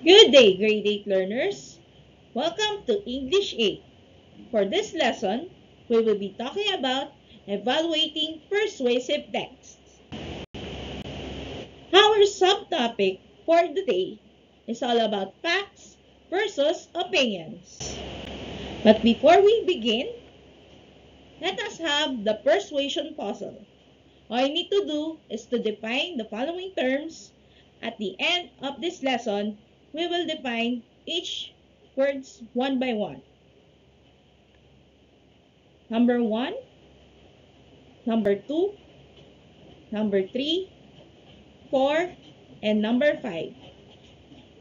Good day, grade 8 learners. Welcome to English 8. For this lesson, we will be talking about evaluating persuasive texts. Our subtopic for the day is all about facts versus opinions. But before we begin, let us have the persuasion puzzle. All you need to do is to define the following terms. At the end of this lesson, we will define each words one by one. Number 1, number 2, number 3, 4, and number 5.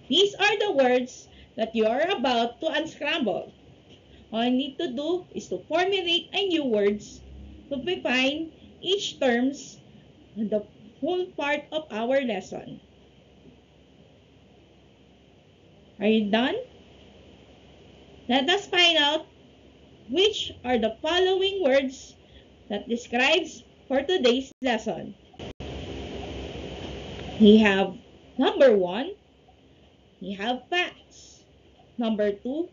These are the words that you are about to unscramble. All you need to do is to formulate a new words to define each terms and the whole part of our lesson. Are you done? Let us find out which are the following words that describes for today's lesson. We have number 1, we have facts. Number 2,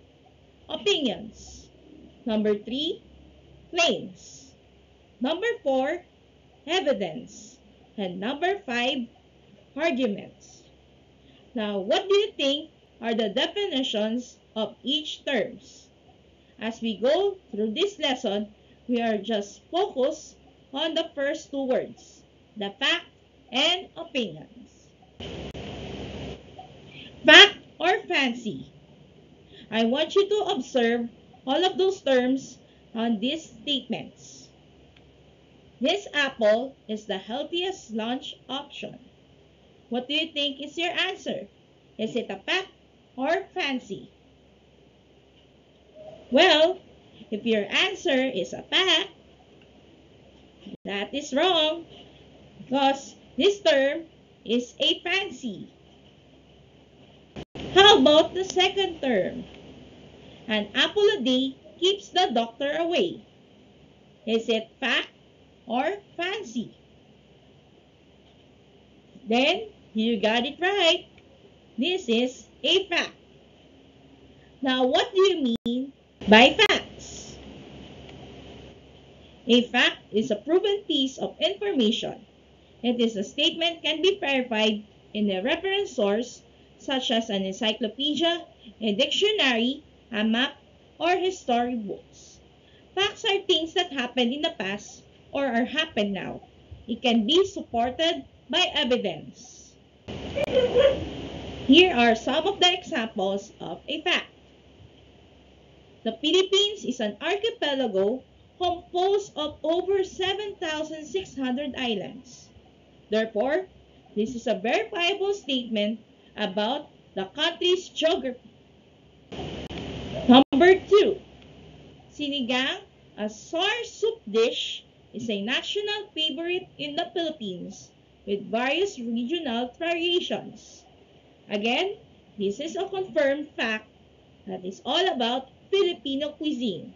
opinions. Number 3, claims. Number 4, evidence. And number 5, arguments. Now, what do you think are the definitions of each terms? As we go through this lesson, we are just focused on the first two words, the fact and opinions. Fact or fancy. I want you to observe all of those terms on these statements. This apple is the healthiest lunch option. What do you think is your answer? Is it a fact or fancy? Well, if your answer is a fact, that is wrong because this term is a fancy. How about the second term? An apple a day keeps the doctor away. Is it fact or fancy? Then you got it right. This is a fact. Now, what do you mean by facts? A fact is a proven piece of information. It is a statement can be verified in a reference source such as an encyclopedia, a dictionary, a map, or history books. Facts are things that happened in the past or are happened now. It can be supported by evidence. Here are some of the examples of a fact. The Philippines is an archipelago composed of over 7,600 islands. Therefore, this is a verifiable statement about the country's geography. Number 2. Sinigang, a sour soup dish, is a national favorite in the Philippines with various regional variations. Again, this is a confirmed fact that is all about Filipino cuisine.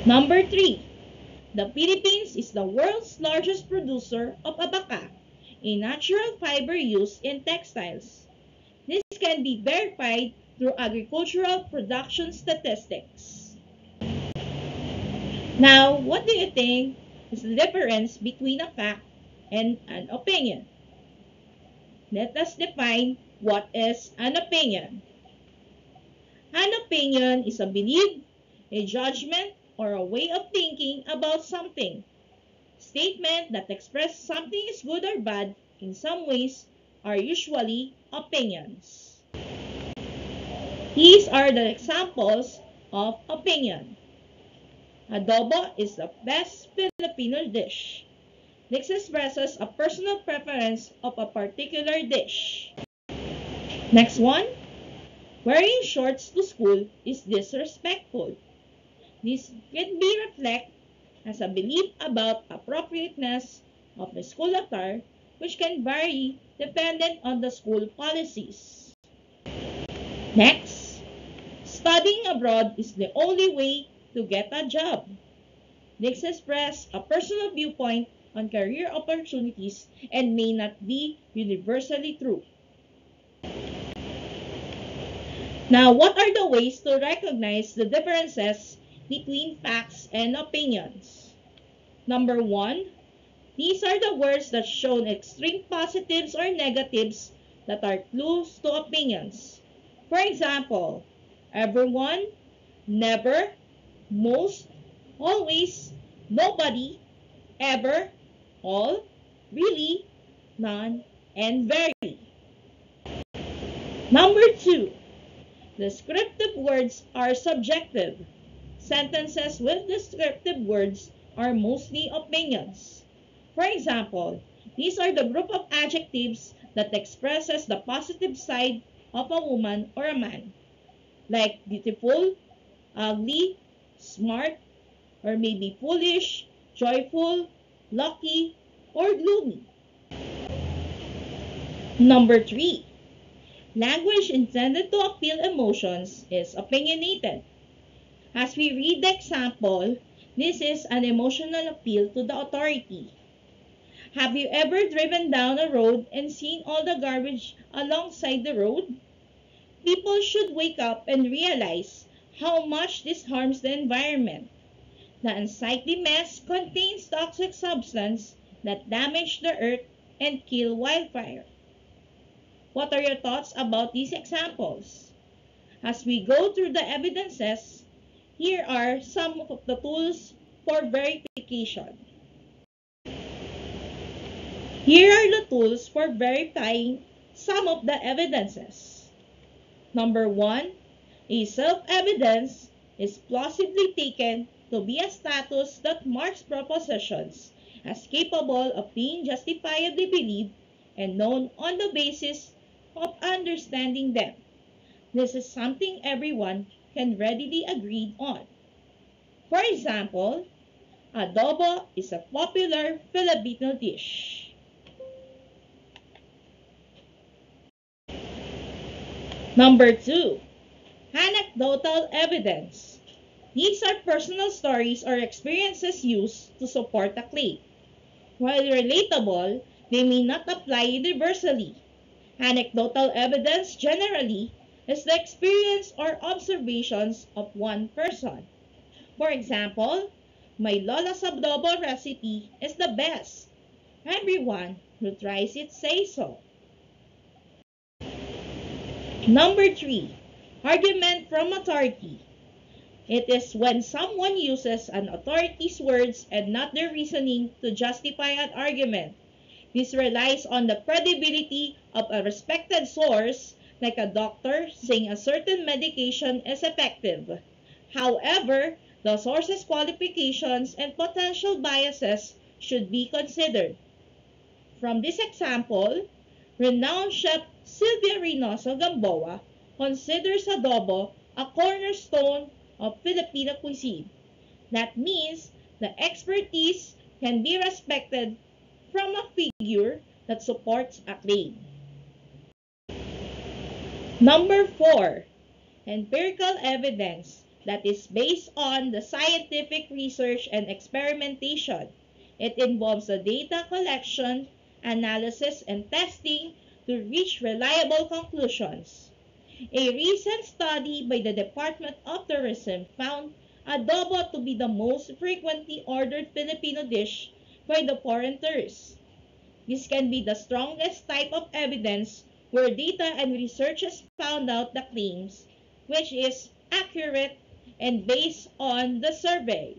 Number 3. The Philippines is the world's largest producer of abaca, a natural fiber used in textiles. This can be verified through agricultural production statistics. Now, what do you think is the difference between a fact and an opinion? Let us define what is an opinion. An opinion is a belief, a judgment, or a way of thinking about something. Statements that express something is good or bad in some ways are usually opinions. These are the examples of opinion. Adobo is the best Filipino dish. This expresses a personal preference of a particular dish. Next one. Wearing shorts to school is disrespectful. This can be reflected as a belief about appropriateness of the school attire, which can vary dependent on the school policies. Next, studying abroad is the only way to get a job. This expresses a personal viewpoint on career opportunities and may not be universally true. Now, what are the ways to recognize the differences between facts and opinions? Number one, these are the words that show extreme positives or negatives that are clues to opinions. For example, everyone, never, most, always, nobody, ever, all, really, none, and very. Number two, descriptive words are subjective. Sentences with descriptive words are mostly opinions. For example, these are the group of adjectives that expresses the positive side of a woman or a man, like beautiful, ugly, smart, or maybe foolish, joyful, lucky, or gloomy. Number three, language intended to appeal emotions is opinionated. As we read the example, this is an emotional appeal to the authority. Have you ever driven down a road and seen all the garbage alongside the road? People should wake up and realize how much this harms the environment. The unsightly mess contains toxic substances that damage the earth and kill wildfire. What are your thoughts about these examples? As we go through the evidences, here are some of the tools for verification. Here are the tools for verifying some of the evidences. Number one, a self-evidence is plausibly taken to be a status that marks propositions as capable of being justifiably believed and known on the basis of understanding them. This is something everyone can readily agree on. For example, adobo is a popular Filipino dish. Number two, anecdotal evidence. These are personal stories or experiences used to support a claim. While relatable, they may not apply universally. Anecdotal evidence generally is the experience or observations of one person. For example, my lola's adobo recipe is the best. Everyone who tries it says so. Number three, argument from authority. It is when someone uses an authority's words and not their reasoning to justify an argument. This relies on the credibility of a respected source, like a doctor saying a certain medication is effective. However, the source's qualifications and potential biases should be considered. From this example, renowned chef Silvia Reynoso Gamboa considers adobo a cornerstone of Filipino cuisine. That means the expertise can be respected from a figure that supports a claim. Number four, empirical evidence that is based on the scientific research and experimentation. It involves the data collection, analysis, and testing to reach reliable conclusions. A recent study by the Department of Tourism found adobo to be the most frequently ordered Filipino dish by the foreign tourists. This can be the strongest type of evidence where data and research has found out the claims, which is accurate and based on the survey.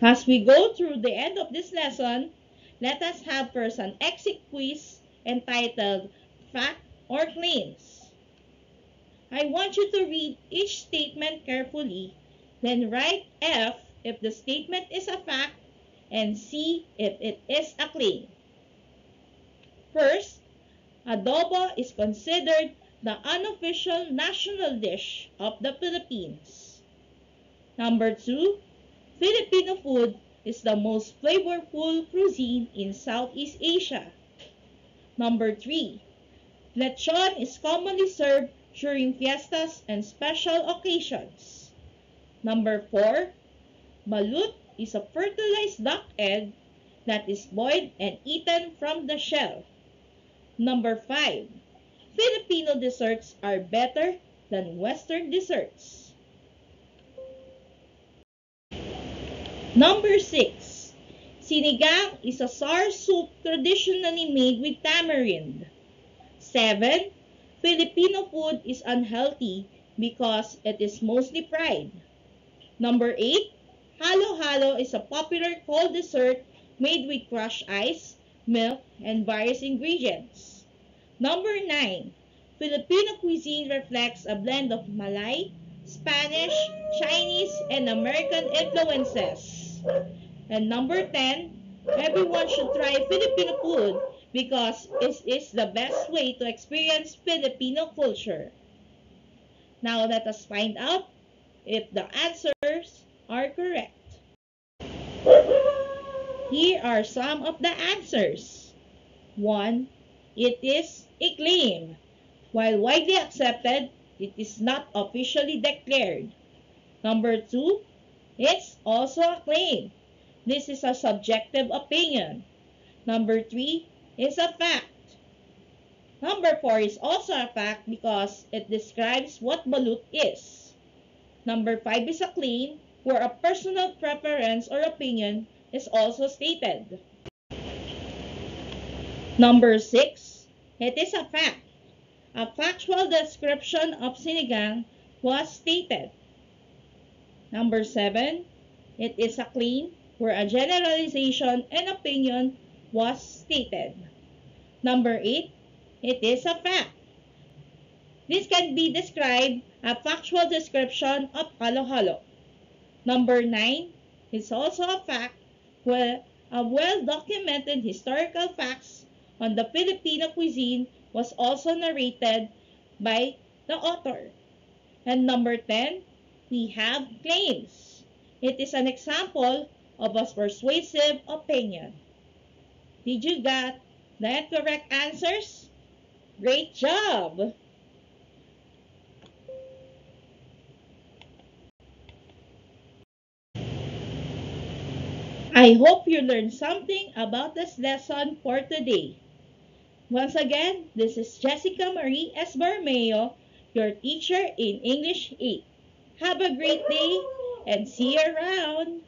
As we go through the end of this lesson, let us have first an exit quiz entitled Fact or Claims. I want you to read each statement carefully, then write F if the statement is a fact and C if it is a claim. First, adobo is considered the unofficial national dish of the Philippines. Number two, Filipino food is the most flavorful cuisine in Southeast Asia. Number three, lechon is commonly served during fiestas and special occasions. Number four, balut is a fertilized duck egg that is boiled and eaten from the shell. Number five, Filipino desserts are better than Western desserts? Number 6. Sinigang is a sour soup traditionally made with tamarind. 7. Filipino food is unhealthy because it is mostly fried. Number 8. Halo-halo is a popular cold dessert made with crushed ice, milk, and various ingredients. Number 9. Filipino cuisine reflects a blend of Malay, Spanish, Chinese, and American influences. And number 10. Everyone should try Filipino food because it is the best way to experience Filipino culture. Now let us find out if the answers are correct. Here are some of the answers. 1. It is a claim. While widely accepted, it is not officially declared. Number 2. It's also a claim. This is a subjective opinion. Number 3 is a fact. Number 4 is also a fact because it describes what balut is. Number 5 is a claim where a personal preference or opinion is also stated. Number 6, it is a fact. A factual description of sinigang was stated. Number 7, it is a claim where a generalization and opinion was stated. Number 8, it is a fact. This can be described a factual description of halo-halo. Number 9 is also a fact where a well-documented historical facts on the Filipino cuisine was also narrated by the author. And number 10, we have claims. It is an example of a persuasive opinion. Did you get the correct answers? Great job! I hope you learned something about this lesson for today. Once again, this is Jessica Marie S. Barmeo, your teacher in English 8. Have a great day and see you around!